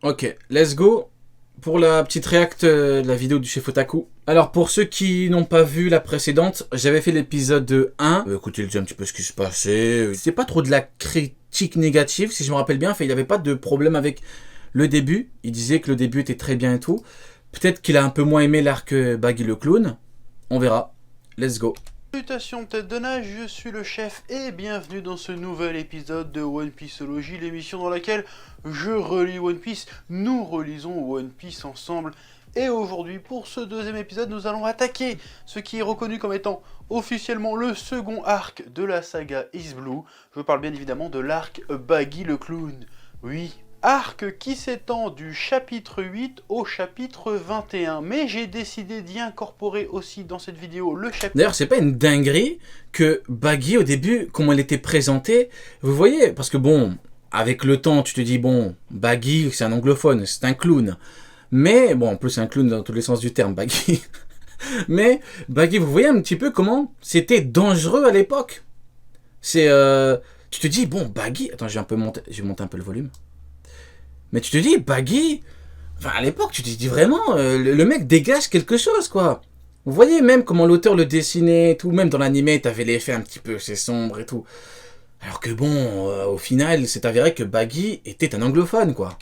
Ok, let's go pour la petite réact de la vidéo du chef Otaku. Alors pour ceux qui n'ont pas vu la précédente, j'avais fait l'épisode 1. Écoutez déjà un petit peu ce qui se passait. C'est pas trop de la critique négative, si je me rappelle bien. Enfin, il n'avait pas de problème avec le début. Il disait que le début était très bien et tout. Peut-être qu'il a un peu moins aimé l'arc Baggy le clown. On verra. Let's go. Salutations tête de nage, je suis le chef et bienvenue dans ce nouvel épisode de One Pieceologie, l'émission dans laquelle je relis One Piece, nous relisons One Piece ensemble. Et aujourd'hui, pour ce deuxième épisode, nous allons attaquer ce qui est reconnu comme étant officiellement le second arc de la saga East Blue. Je parle bien évidemment de l'arc Baggy le Clown. Oui, arc qui s'étend du chapitre 8 au chapitre 21. Mais j'ai décidé d'y incorporer aussi dans cette vidéo le chapitre... D'ailleurs, c'est pas une dinguerie que Baggy, au début, comment elle était présentée, vous voyez, parce que bon, avec le temps, tu te dis, bon, Baggy, c'est un anglophone, c'est un clown. Mais, bon, en plus, c'est un clown dans tous les sens du terme, Baggy. Mais, Baggy, vous voyez un petit peu comment c'était dangereux à l'époque. C'est, tu te dis, bon, Baggy... Attends, je vais monter un peu le volume. Mais tu te dis, Baggy... Enfin, à l'époque, tu te dis vraiment, le mec dégage quelque chose, quoi. Vous voyez même comment l'auteur le dessinait et tout. Même dans l'animé, t'avais l'effet un petit peu, c'est sombre et tout. Alors que bon, au final, c'est avéré que Baggy était un anglophone, quoi.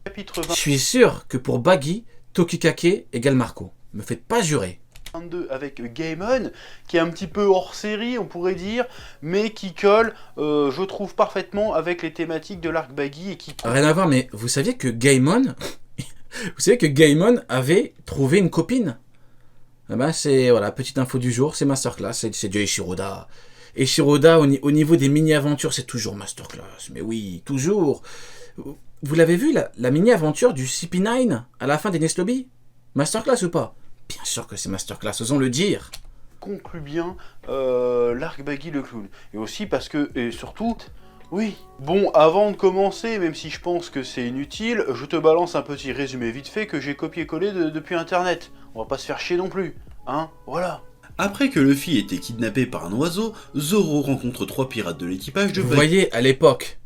Chapitre 20. Je suis sûr que pour Baggy, Tokikake égale Marco. Me faites pas jurer. 22 avec Gaimon, qui est un petit peu hors série, on pourrait dire, mais qui colle, je trouve, parfaitement avec les thématiques de l'arc Baggy et qui... Rien à voir, mais vous saviez que Gaimon... vous savez que Gaimon avait trouvé une copine. Eh ben c'est, voilà, petite info du jour, c'est masterclass, c'est du Eiichiroda. Eiichiroda, au niveau des mini-aventures, c'est toujours masterclass. Mais oui, toujours. Vous l'avez vu, la mini-aventure du CP9 à la fin des Lobby? Masterclass ou pas? Bien sûr que c'est masterclass, osons le dire. conclut bien l'arc Baggy le Clown. Et aussi parce que, et surtout... Oui. Bon, avant de commencer, même si je pense que c'est inutile, je te balance un petit résumé vite fait que j'ai copié-collé depuis internet. On va pas se faire chier non plus, hein, voilà. Après que Luffy ait été kidnappé par un oiseau, Zoro rencontre 3 pirates de l'équipage de Vous Baggy. voyez, à l'époque,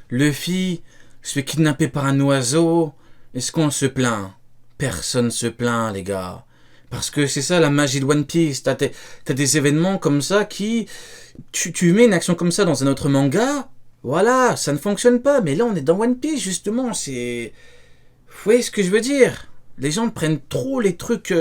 Luffy se fait kidnapper par un oiseau. Est-ce qu'on se plaint? Personne se plaint, les gars. Parce que c'est ça la magie de One Piece. T'as des événements comme ça qui... Tu mets une action comme ça dans un autre manga, voilà, ça ne fonctionne pas. Mais là, on est dans One Piece, justement. C'est... Vous voyez ce que je veux dire? Les gens prennent trop les trucs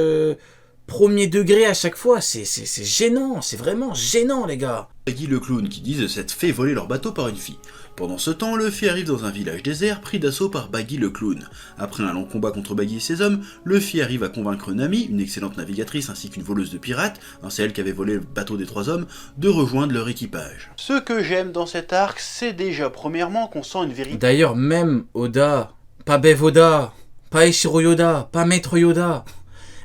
premier degré à chaque fois. C'est gênant, c'est vraiment gênant, les gars. Baggy le Clown qui disent s'être fait voler leur bateau par une fille. Pendant ce temps, Luffy arrive dans un village désert pris d'assaut par Baggy le Clown. Après un long combat contre Baggy et ses hommes, Luffy arrive à convaincre Nami, une excellente navigatrice ainsi qu'une voleuse de pirates, c'est elle qui avait volé le bateau des 3 hommes, de rejoindre leur équipage. Ce que j'aime dans cet arc, c'est déjà premièrement qu'on sent une vérité. D'ailleurs, même Oda, pas Bev Oda, pas Eiichiro Yoda, pas Maître Yoda.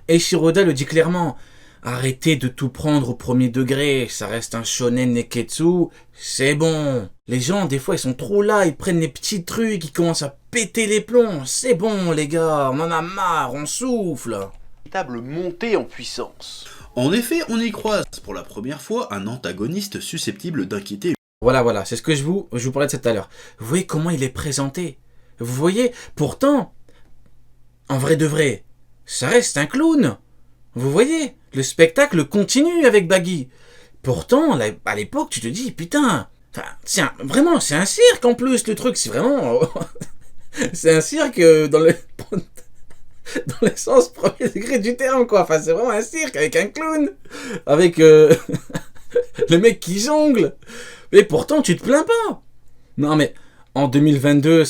Eiichiro Oda le dit clairement. Arrêtez de tout prendre au premier degré, ça reste un shonen neketsu, c'est bon. Les gens, des fois, ils sont trop là, ils prennent les petits trucs, ils commencent à péter les plombs. C'est bon, les gars, on en a marre, on souffle. Véritable montée en puissance. En effet, on y croise pour la première fois un antagoniste susceptible d'inquiéter. Voilà, c'est ce que je vous parlais de ça tout à l'heure. Vous voyez comment il est présenté? Vous voyez, pourtant, en vrai de vrai, ça reste un clown. Vous voyez, le spectacle continue avec Baggy. Pourtant, à l'époque, tu te dis, putain, vraiment, c'est un cirque en plus, le truc, c'est vraiment... c'est un cirque dans le sens premier degré du terme, quoi. Enfin, c'est vraiment un cirque avec un clown, avec le mec qui jongle. Et pourtant, tu te plains pas. Non, mais en 2022,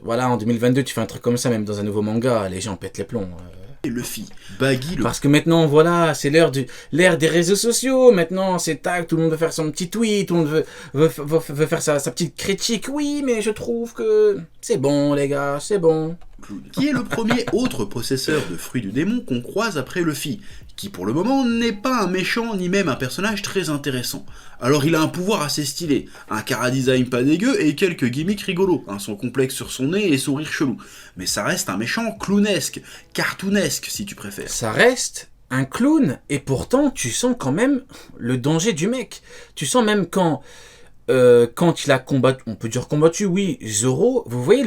en 2022, tu fais un truc comme ça, même dans un nouveau manga, les gens pètent les plombs. Luffy. Baggy le... Parce que maintenant, voilà, c'est l'ère des réseaux sociaux. Maintenant, c'est tac, tout le monde veut faire son petit tweet, tout le monde veut faire sa petite critique. Oui, mais je trouve que c'est bon, les gars, c'est bon. Qui est le premier autre possesseur de fruits du démon qu'on croise après Luffy, qui pour le moment n'est pas un méchant ni même un personnage très intéressant. Alors il a un pouvoir assez stylé, un chara-design pas dégueu et quelques gimmicks rigolos, son complexe sur son nez et son rire chelou. Mais ça reste un méchant clownesque, cartoonesque si tu préfères. Ça reste un clown, et pourtant tu sens quand même le danger du mec. Tu sens même quand quand il a combattu, on peut dire combattu, oui, Zoro, vous voyez,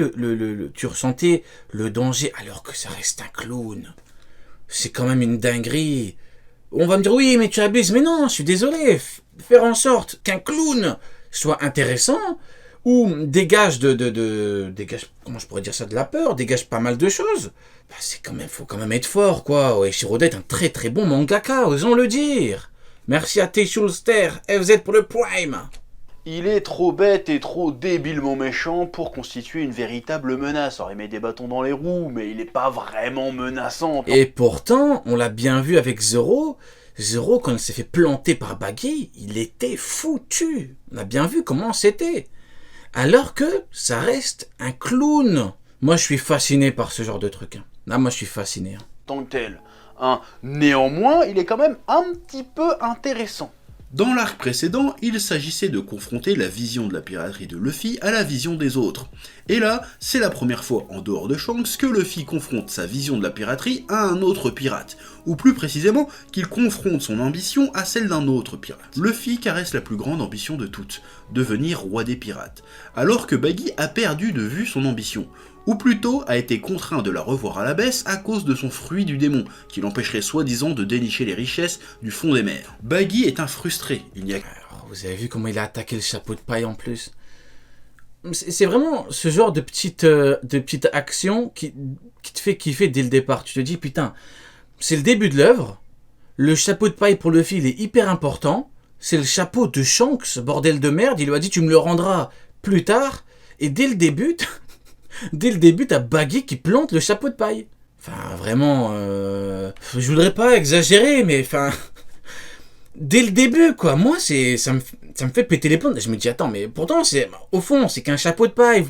tu ressentais le danger alors que ça reste un clown. C'est quand même une dinguerie. On va me dire, oui, mais tu abuses. Mais non, je suis désolé. Faire en sorte qu'un clown soit intéressant ou dégage dégage, comment je pourrais dire ça, de la peur, dégage pas mal de choses. Bah, faut quand même être fort, quoi. Ouais, Shiroda est un très très bon mangaka, osons le dire. Merci à T. Schulster, FZ pour le Prime. Il est trop bête et trop débilement méchant pour constituer une véritable menace. Alors il met des bâtons dans les roues, mais il n'est pas vraiment menaçant. Et pourtant, on l'a bien vu avec Zoro. Zoro, quand il s'est fait planter par Baggy, il était foutu. On a bien vu comment c'était. Alors que ça reste un clown. Moi, je suis fasciné par ce genre de truc. Hein. Là, moi, je suis fasciné. Hein. Tant que tel. Néanmoins, il est quand même un petit peu intéressant. Dans l'arc précédent, il s'agissait de confronter la vision de la piraterie de Luffy à la vision des autres. Et là, c'est la première fois en dehors de Shanks que Luffy confronte sa vision de la piraterie à un autre pirate, ou plus précisément qu'il confronte son ambition à celle d'un autre pirate. Luffy caresse la plus grande ambition de toutes, devenir roi des pirates, alors que Baggy a perdu de vue son ambition, ou plutôt a été contraint de la revoir à la baisse à cause de son fruit du démon, qui l'empêcherait soi-disant de dénicher les richesses du fond des mers. Baggy est un frustré, il n'y a... Alors, vous avez vu comment il a attaqué le chapeau de paille en plus. C'est vraiment ce genre de petite action qui te fait kiffer dès le départ. Tu te dis, putain, c'est le début de l'œuvre, le chapeau de paille pour Luffy il est hyper important, c'est le chapeau de Shanks, bordel de merde, il lui a dit tu me le rendras plus tard, et dès le début, t'as Baggy qui plante le chapeau de paille. Enfin, vraiment, je voudrais pas exagérer, mais enfin, dès le début, quoi. Moi, ça me fait péter les plombs. Je me dis, attends, mais pourtant, au fond, c'est qu'un chapeau de paille.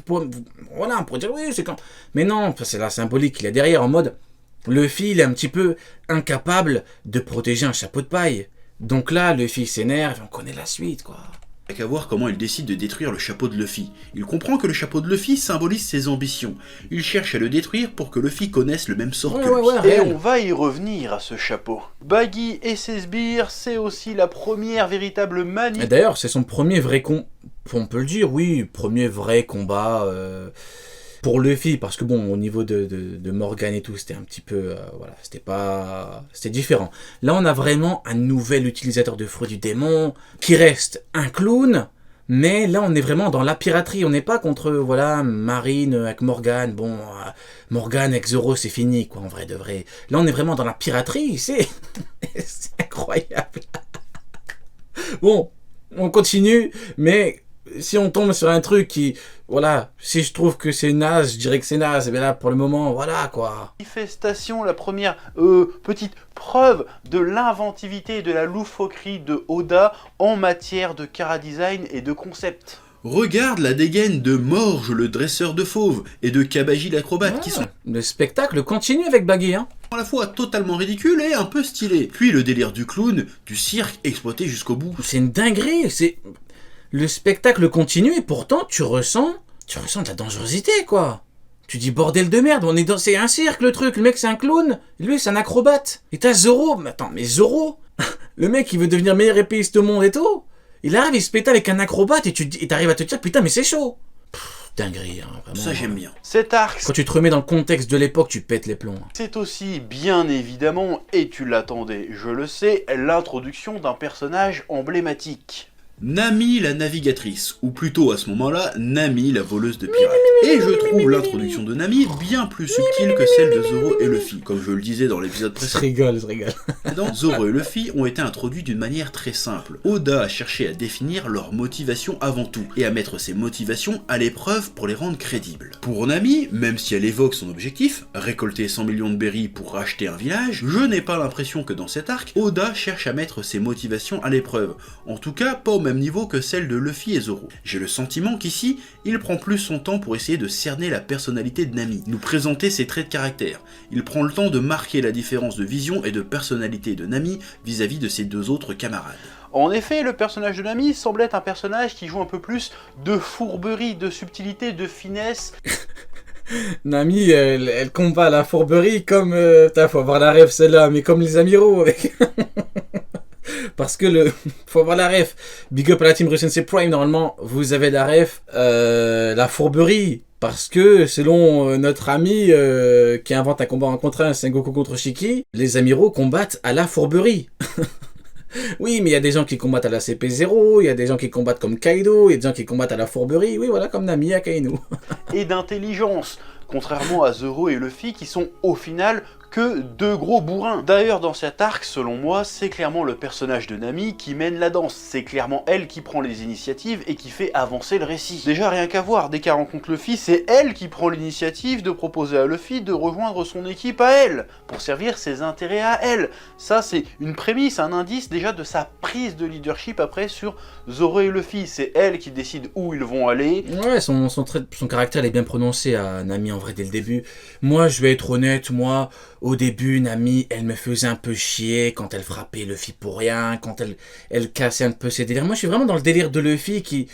Voilà, on pourrait dire, oui, c'est quand. Mais non, c'est la symbolique qu'il y a derrière, en mode, Luffy, il est un petit peu incapable de protéger un chapeau de paille. Donc là, Luffy s'énerve, et on connaît la suite, quoi. Qu'à voir comment il décide de détruire le chapeau de Luffy. Il comprend que le chapeau de Luffy symbolise ses ambitions. Il cherche à le détruire pour que Luffy connaisse le même sort que lui. Et on va y revenir à ce chapeau. Baggy et ses sbires, c'est aussi la première véritable manip. Et d'ailleurs, c'est son premier vrai on peut le dire, oui, premier vrai combat pour Luffy, parce que bon, au niveau de Morgan et tout, c'était un petit peu, voilà, c'était différent. Là, on a vraiment un nouvel utilisateur de fruits du démon, qui reste un clown, mais là, on est vraiment dans la piraterie, on n'est pas contre, voilà, Marine avec Morgan, bon, Morgan avec Zoro, c'est fini, quoi, en vrai de vrai. Là, on est vraiment dans la piraterie, c'est incroyable. Bon, on continue, mais si on tombe sur un truc qui, voilà, si je trouve que c'est naze, je dirais que c'est naze, et bien là, pour le moment, voilà, quoi. Manifestation, la première petite preuve de l'inventivité et de la loufoquerie de Oda en matière de chara-design et de concept. Regarde la dégaine de Morge, le dresseur de fauves, et de Kabaji l'acrobate, qui sont le spectacle continue avec Baggy, hein. à la fois totalement ridicule et un peu stylé. Puis le délire du clown, du cirque, exploité jusqu'au bout. C'est une dinguerie, le spectacle continue et pourtant tu ressens de la dangerosité, quoi. Tu dis bordel de merde, c'est un cirque le truc, le mec c'est un clown, lui c'est un acrobate. Et t'as Zoro, mais attends, mais Zoro, le mec il veut devenir meilleur épéiste au monde et tout, il arrive, il se pète avec un acrobate et t'arrives à te dire putain mais c'est chaud. Dinguerie, hein, vraiment. Ça j'aime bien. Cet arc, quand tu te remets dans le contexte de l'époque, tu pètes les plombs. c'est aussi bien évidemment, et tu l'attendais, je le sais, l'introduction d'un personnage emblématique. Nami la navigatrice, ou plutôt à ce moment-là, Nami la voleuse de pirates. Et je trouve l'introduction de Nami bien plus subtile que celle de Zoro et Luffy. Comme je le disais dans l'épisode précédent, Je rigole. Zoro et Luffy ont été introduits d'une manière très simple. Oda a cherché à définir leur motivation avant tout, et à mettre ces motivations à l'épreuve pour les rendre crédibles. Pour Nami, même si elle évoque son objectif, récolter 100 millions de berries pour racheter un village, je n'ai pas l'impression que dans cet arc, Oda cherche à mettre ses motivations à l'épreuve. En tout cas, pas au même niveau que celle de Luffy et Zoro. J'ai le sentiment qu'ici, il prend plus son temps pour essayer de cerner la personnalité de Nami, nous présenter ses traits de caractère. Il prend le temps de marquer la différence de vision et de personnalité de Nami vis-à-vis de ses deux autres camarades. En effet, le personnage de Nami semble être un personnage qui joue un peu plus de fourberie, de subtilité, de finesse. Nami, elle combat la fourberie comme... faut avoir la rêve celle-là, mais comme les Amiraux avec... Parce que faut avoir la ref. Big up à la team Recency Prime, normalement, vous avez la ref, la fourberie. Parce que, selon notre ami qui invente un combat en contre un, Sengoku contre Shiki, les amiraux combattent à la fourberie. Oui, mais il y a des gens qui combattent à la CP0, il y a des gens qui combattent comme Kaido, il y a des gens qui combattent à la fourberie, oui, voilà, comme Nami à Kainu. Et d'intelligence, contrairement à Zoro et Luffy qui sont au final que deux gros bourrins. D'ailleurs dans cet arc, selon moi, c'est clairement le personnage de Nami qui mène la danse, c'est clairement elle qui prend les initiatives et qui fait avancer le récit. Déjà rien qu'à voir, dès qu'elle rencontre Luffy, c'est elle qui prend l'initiative de proposer à Luffy de rejoindre son équipe à elle, pour servir ses intérêts à elle. Ça c'est une prémisse, un indice déjà de sa prise de leadership après sur Zoro et Luffy, c'est elle qui décide où ils vont aller. Ouais, son caractère est bien prononcé à Nami en vrai dès le début. Moi je vais être honnête, au début, Nami, elle me faisait un peu chier quand elle frappait Luffy pour rien, quand elle cassait un peu ses délires. Moi, je suis vraiment dans le délire de Luffy qui...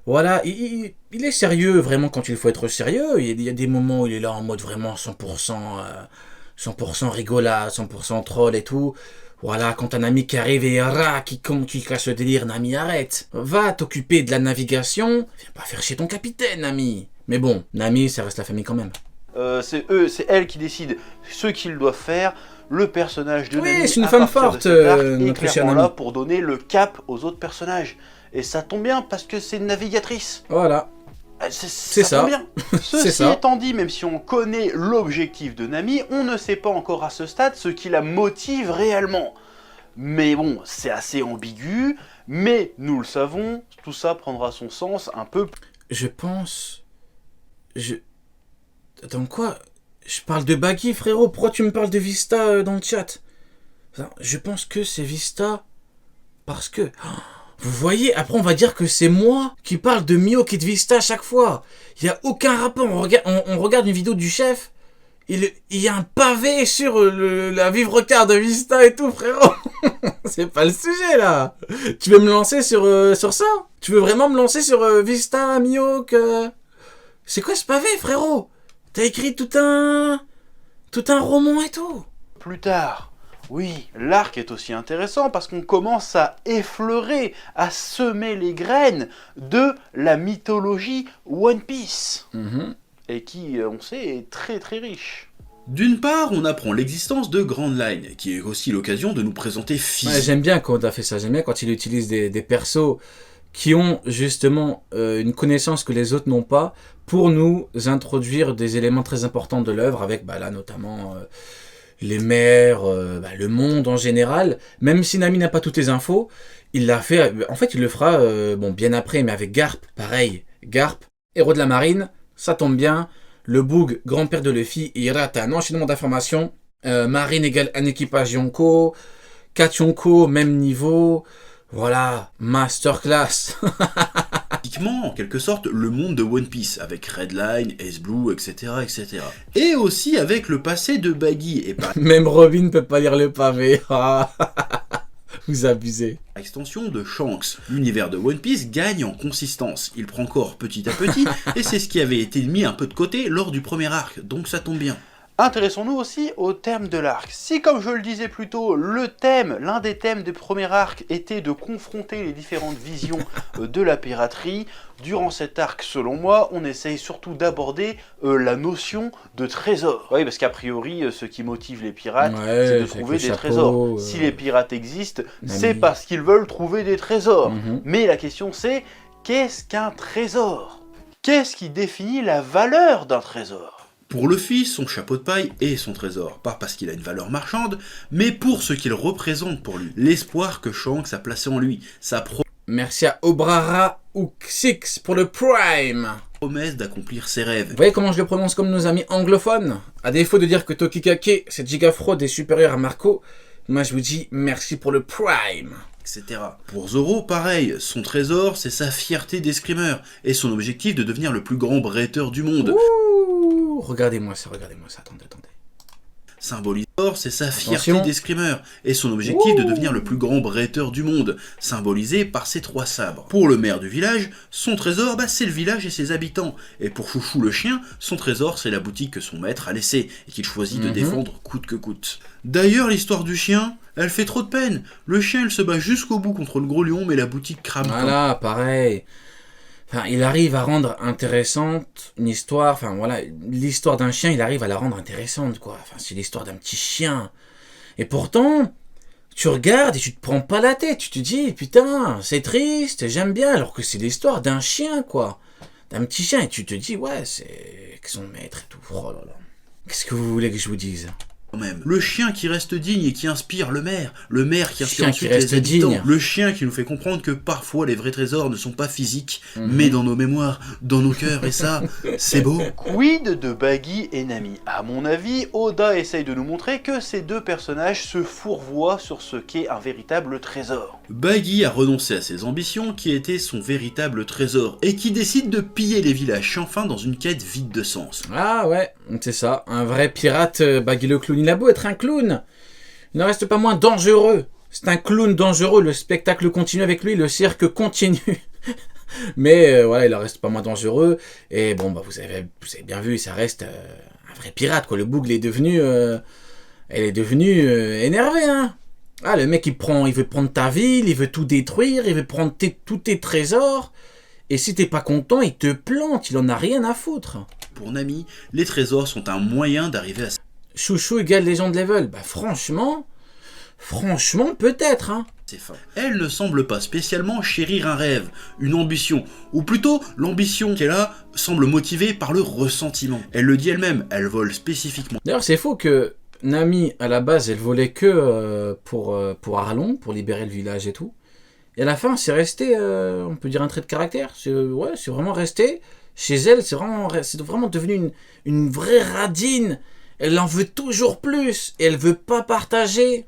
Voilà, il est sérieux vraiment quand il faut être sérieux. Il y a des moments où il est là en mode vraiment 100% rigolade, 100% troll et tout. Voilà, quand un ami qui arrive et qui casse le délire, Nami, arrête. Va t'occuper de la navigation. Viens pas faire chier ton capitaine, Nami. Mais bon, Nami, ça reste la famille quand même. C'est elle qui décide ce qu'ils doivent faire. Le personnage de Nami, c'est une femme forte, est clairement là pour donner le cap aux autres personnages. Et ça tombe bien parce que c'est une navigatrice. Voilà. C'est ça. Tombe bien. Ceci étant dit, même si on connaît l'objectif de Nami, on ne sait pas encore à ce stade ce qui la motive réellement. Mais bon, c'est assez ambigu, mais nous le savons, tout ça prendra son sens un peu. Je pense... Attends, quoi? Je parle de Baggy, frérot. Pourquoi tu me parles de Vista dans le chat? Je pense que c'est Vista parce que... Vous voyez, après on va dire que c'est moi qui parle de Mihawk et de Vista à chaque fois. Il n'y a aucun rapport. On regarde une vidéo du chef. Il y a un pavé sur la vivre-carte de Vista et tout, frérot. C'est pas le sujet, là. Tu veux me lancer sur ça? Tu veux vraiment me lancer sur Vista, Mihawk C'est quoi ce pavé, frérot? T'as écrit tout un roman et tout. Plus tard, oui, l'arc est aussi intéressant parce qu'on commence à effleurer, à semer les graines de la mythologie One Piece. Et qui, on sait, est très très riche. D'une part, on apprend l'existence de Grand Line, qui est aussi l'occasion de nous présenter Fizz. Ouais, j'aime bien quand on a fait ça, j'aime bien quand il utilise des persos qui ont justement une connaissance que les autres n'ont pas, pour nous introduire des éléments très importants de l'œuvre, avec là notamment les mers, le monde en général. Même si Nami n'a pas toutes les infos, il l'a fait, en fait il le fera bien après, mais avec Garp, pareil. Garp, héros de la marine, ça tombe bien, le Boog, grand-père de Luffy, il rate un enchaînement d'informations, marine égale un équipage Yonko, 4 Yonko, même niveau... Voilà, masterclass. Pratiquement, en quelque sorte, le monde de One Piece, avec Redline, Ace Blue, etc., etc. Et aussi avec le passé de Baggy, et par... Même Robin peut pas lire le pavé. Vous abusez. Extension de Shanks. L'univers de One Piece gagne en consistance. Il prend corps petit à petit, et c'est ce qui avait été mis un peu de côté lors du premier arc, donc ça tombe bien. Intéressons-nous aussi au thème de l'arc. Si, comme je le disais plus tôt, l'un des thèmes du premier arc était de confronter les différentes visions de la piraterie, durant cet arc, selon moi, on essaye surtout d'aborder la notion de trésor. Oui, parce qu'a priori, ce qui motive les pirates, c'est de trouver des trésors. Si les pirates existent, c'est parce qu'ils veulent trouver des trésors. Mais la question c'est, qu'est-ce qu'un trésor? Qu'est-ce qui définit la valeur d'un trésor? Pour Luffy, son chapeau de paille est son trésor, pas parce qu'il a une valeur marchande, mais pour ce qu'il représente pour lui. L'espoir que Shanks a placé en lui, sa Merci à Obrara Uxix pour le Prime. Promesse d'accomplir ses rêves. Vous voyez comment je le prononce comme nos amis anglophones? À défaut de dire que Tokikake, cette gigafraude est supérieure à Marco, moi je vous dis merci pour le Prime. Etc. Pour Zoro, pareil, son trésor, c'est sa fierté d'escrimeur, et son objectif de devenir le plus grand bretteur du monde. Ouh, regardez-moi ça, attendez. Symbolisé or, c'est sa fierté Attention. d'escrimeur et son objectif de devenir le plus grand bretteur du monde, symbolisé par ses 3 sabres. Pour le maire du village, son trésor, c'est le village et ses habitants. Et pour Chouchou le chien, son trésor, c'est la boutique que son maître a laissée et qu'il choisit de défendre coûte que coûte. D'ailleurs, l'histoire du chien, elle fait trop de peine. Le chien, il se bat jusqu'au bout contre le gros lion, mais la boutique crame quand. Voilà, pareil. Enfin, il arrive à rendre intéressante une histoire. Enfin, voilà, l'histoire d'un chien, il arrive à la rendre intéressante, quoi. Enfin, c'est l'histoire d'un petit chien. Et pourtant, tu regardes et tu te prends pas la tête. Tu te dis, putain, c'est triste, j'aime bien. Alors que c'est l'histoire d'un chien, quoi. D'un petit chien. Et tu te dis, ouais, c'est son maître et tout. Oh là là. Qu'est-ce que vous voulez que je vous dise ? Même. Le chien qui reste digne et qui inspire le maire qui inspire Chien qui ensuite reste les habitants, digne. le chien qui nous fait comprendre que parfois les vrais trésors ne sont pas physiques, mais dans nos mémoires, dans nos cœurs, et ça, c'est beau. Quid de Baggy et Nami? À mon avis, Oda essaye de nous montrer que ces deux personnages se fourvoient sur ce qu'est un véritable trésor. Baggy a renoncé à ses ambitions qui étaient son véritable trésor, et qui décide de piller les villages sans fin dans une quête vide de sens. Ah ouais, c'est ça. Un vrai pirate, Baggy le clown. Il a beau être un clown, il ne reste pas moins dangereux. C'est un clown dangereux, le spectacle continue avec lui, le cirque continue. Mais voilà, il en reste pas moins dangereux. Et bon, bah, vous avez bien vu, ça reste un vrai pirate, quoi. Le Bougle est devenu... énervé, hein. Ah, le mec, il veut prendre ta ville, il veut tout détruire, il veut prendre tous tes trésors. Et si t'es pas content, il te plante, il en a rien à foutre. Pour Nami, les trésors sont un moyen d'arriver à Chouchou égale Legend Level. Bah franchement, peut-être, hein. ses fins. Elle ne semble pas spécialement chérir un rêve, une ambition, ou plutôt l'ambition qu'elle a semble motivée par le ressentiment. Elle le dit elle-même, elle vole spécifiquement. D'ailleurs, c'est faux que Nami, à la base, elle volait que pour Arlong, pour libérer le village et tout. Et à la fin, c'est resté, on peut dire, un trait de caractère. C'est vraiment resté. Chez elle, c'est vraiment devenu une vraie radine. Elle en veut toujours plus. Et elle veut pas partager.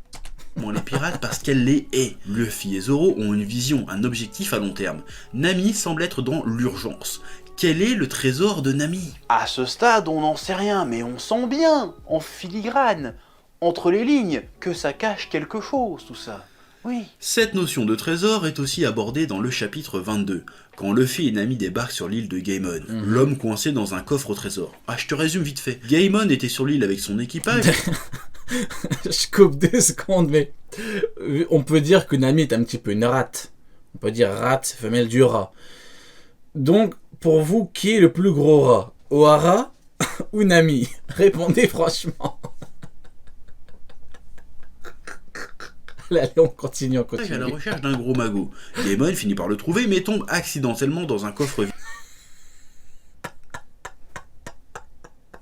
Les pirates parce qu'elle les hait. Luffy et Zoro ont une vision, un objectif à long terme. Nami semble être dans l'urgence. Quel est le trésor de Nami? À ce stade, on n'en sait rien, mais on sent bien, en filigrane, entre les lignes, que ça cache quelque chose, tout ça. Oui. Cette notion de trésor est aussi abordée dans le chapitre 22, quand Luffy et Nami débarquent sur l'île de Gaimon, l'homme coincé dans un coffre au trésor. Ah, je te résume vite fait. Gaimon était sur l'île avec son équipage. Je coupe 2 secondes, mais on peut dire que Nami est un petit peu une rate. On peut dire rate, femelle du rat. Donc, pour vous, qui est le plus gros rat? Ohara ou Nami? Répondez franchement. Allez, on continue. À la recherche d'un gros magot. Gaimon finit par le trouver, mais tombe accidentellement dans un coffre vide.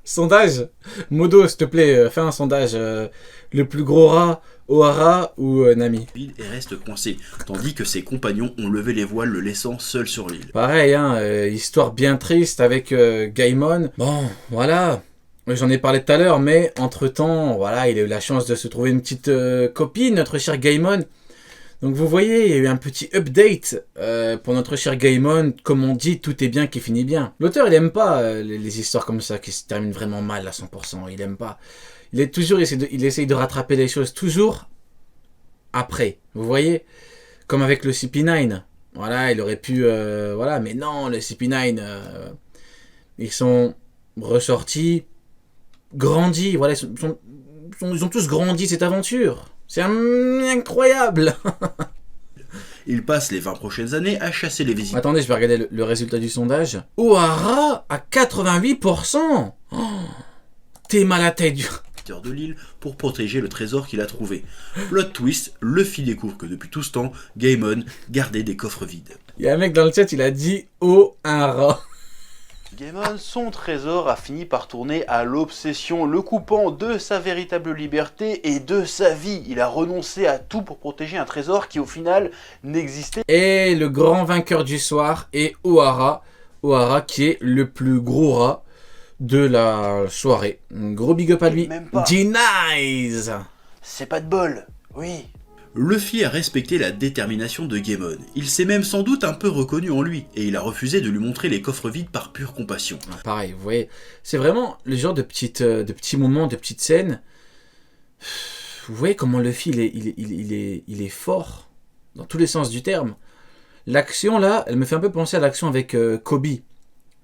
Sondage. Modo, s'il te plaît, fais un sondage. Le plus gros rat, Ohara ou Nami? Et reste coincé, tandis que ses compagnons ont levé les voiles, le laissant seul sur l'île. Pareil, hein, histoire bien triste avec Gaimon. Bon, voilà. J'en ai parlé tout à l'heure, mais entre-temps, voilà, il a eu la chance de se trouver une petite copine, notre cher Gaimon. Donc vous voyez, il y a eu un petit update pour notre cher Gaimon. Comme on dit, tout est bien qui finit bien. L'auteur, il aime pas les histoires comme ça, qui se terminent vraiment mal à 100%. Il aime pas. Il essaye de rattraper les choses toujours après. Vous voyez, comme avec le CP9. Voilà, il aurait pu... voilà, mais non, le CP9, ils sont ressortis... grandi, voilà, ils ont tous grandi cette aventure. C'est incroyable. Il passe les 20 prochaines années à chasser les visiteurs. Attendez, je vais regarder le résultat du sondage. Ohara à 88%. Oh, t'es mal à la tête. De l'île pour protéger le trésor qu'il a trouvé. Plot twist, Luffy découvre que depuis tout ce temps, Gaimon gardait des coffres vides. Il y a un mec dans le chat, il a dit « Oh, un rat ». Gaimon, son trésor a fini par tourner à l'obsession, le coupant de sa véritable liberté et de sa vie. Il a renoncé à tout pour protéger un trésor qui au final n'existait. Et le grand vainqueur du soir est Ohara. Ohara qui est le plus gros rat de la soirée. Un gros big up à lui. Même pas. G-Nice. C'est pas de bol, oui. Luffy a respecté la détermination de Gaimon. Il s'est même sans doute un peu reconnu en lui, et il a refusé de lui montrer les coffres vides par pure compassion. Pareil, vous voyez, c'est vraiment le genre de petits moments, de petites scènes Vous voyez comment Luffy, il est fort, dans tous les sens du terme. L'action, là, elle me fait un peu penser à l'action avec Kobe.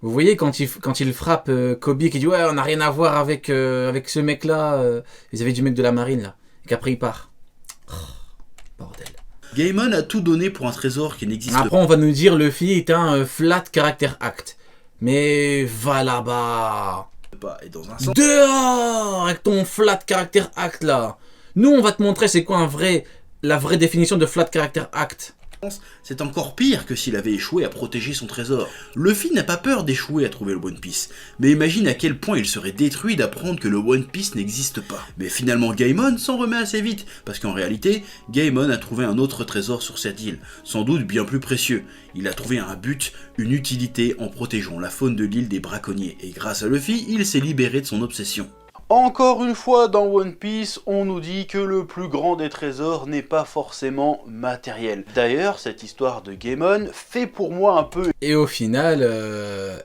Vous voyez, quand il frappe Kobe, qui dit « Ouais, on n'a rien à voir avec ce mec-là. Ils avaient du mec de la marine, là. » Et qu'après, il part. Oh, bordel. Gaimon a tout donné pour un trésor qui n'existe Après, on va nous dire Luffy est un flat character act. Mais va là-bas. pas. Et dans un sens, Dehors avec ton flat character act, là. Nous, on va te montrer c'est quoi la vraie définition de flat character act. c'est encore pire que s'il avait échoué à protéger son trésor. Luffy n'a pas peur d'échouer à trouver le One Piece, mais imagine à quel point il serait détruit d'apprendre que le One Piece n'existe pas. Mais finalement Gaimon s'en remet assez vite, parce qu'en réalité, Gaimon a trouvé un autre trésor sur cette île, sans doute bien plus précieux. Il a trouvé un but, une utilité en protégeant la faune de l'île des braconniers, et grâce à Luffy, il s'est libéré de son obsession. Encore une fois, dans One Piece, on nous dit que le plus grand des trésors n'est pas forcément matériel. D'ailleurs, cette histoire de Gaimon fait pour moi un peu... Et au final,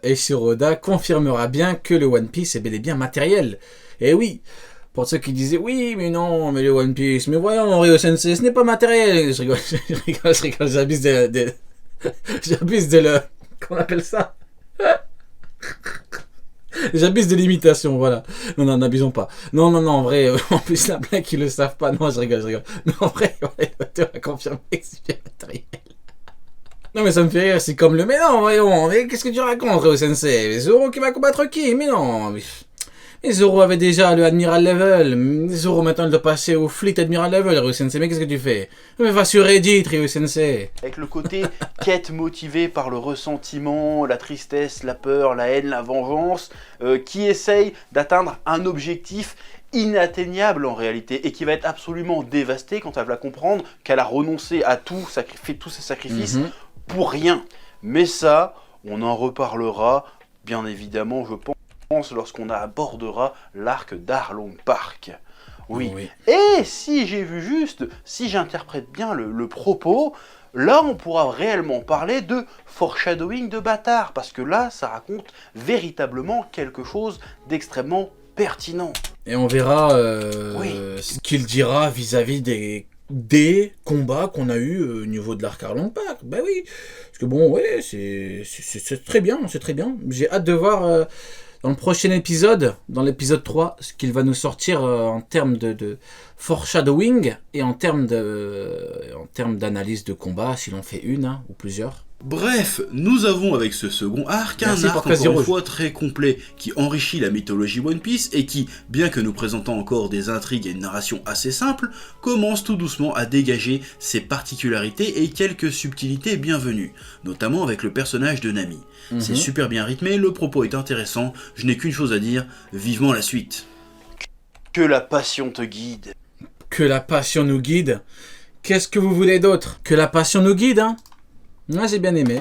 Eiichiro Oda confirmera bien que le One Piece est bel et bien matériel. Et oui, pour ceux qui disaient oui, mais non, mais le One Piece, mais voyons, Ryo Sensei, ce n'est pas matériel. Je rigole, j'abuse j'abuse de le... Qu'on appelle ça? J'abuse de l'imitation, voilà. Non, n'abusons pas. Non, en vrai, en plus, la blague, ils le savent pas. Non, je rigole. Non, en vrai, tu vas confirmer que c'est bien matériel. Non, mais ça me fait rire, c'est comme le... Mais non, voyons, mais qu'est-ce que tu racontes, Ryo Sensei? Mais Zoro qui va combattre qui? Mais non, mais Zoro avait déjà le Admiral Level. Zoro, maintenant, il doit passer au Fleet Admiral Level, Ryo Sensei. Mais qu'est-ce que tu fais? Mais va sur Reddit, Ryo Sensei. Avec le côté quête motivée par le ressentiment, la tristesse, la peur, la haine, la vengeance, qui essaye d'atteindre un objectif inatteignable en réalité, et qui va être absolument dévastée quand elle va comprendre qu'elle a renoncé à tout, fait tous ses sacrifices pour rien. Mais ça, on en reparlera, bien évidemment, je pense, lorsqu'on abordera l'arc d'Arlong Park. Oui. Et si j'ai vu juste, si j'interprète bien le propos, là on pourra réellement parler de foreshadowing de bâtard, parce que là ça raconte véritablement quelque chose d'extrêmement pertinent. Et on verra ce qu'il dira vis-à-vis des combats qu'on a eu au niveau de l'arc Arlong Park. Ben oui, parce que bon, ouais, c'est très bien, c'est très bien. J'ai hâte de voir... dans le prochain épisode, dans l'épisode 3, ce qu'il va nous sortir en termes de foreshadowing et en termes d'analyse de combat, s'il en fait une ou plusieurs. Bref, nous avons avec ce second arc un arc encore une fois très complet qui enrichit la mythologie One Piece et qui, bien que nous présentant encore des intrigues et une narration assez simple, commence tout doucement à dégager ses particularités et quelques subtilités bienvenues, notamment avec le personnage de Nami. C'est super bien rythmé, le propos est intéressant, je n'ai qu'une chose à dire, vivement la suite. Que la passion te guide. Que la passion nous guide. Qu'est-ce que vous voulez d'autre? Que la passion nous guide, hein? Moi j'ai bien aimé.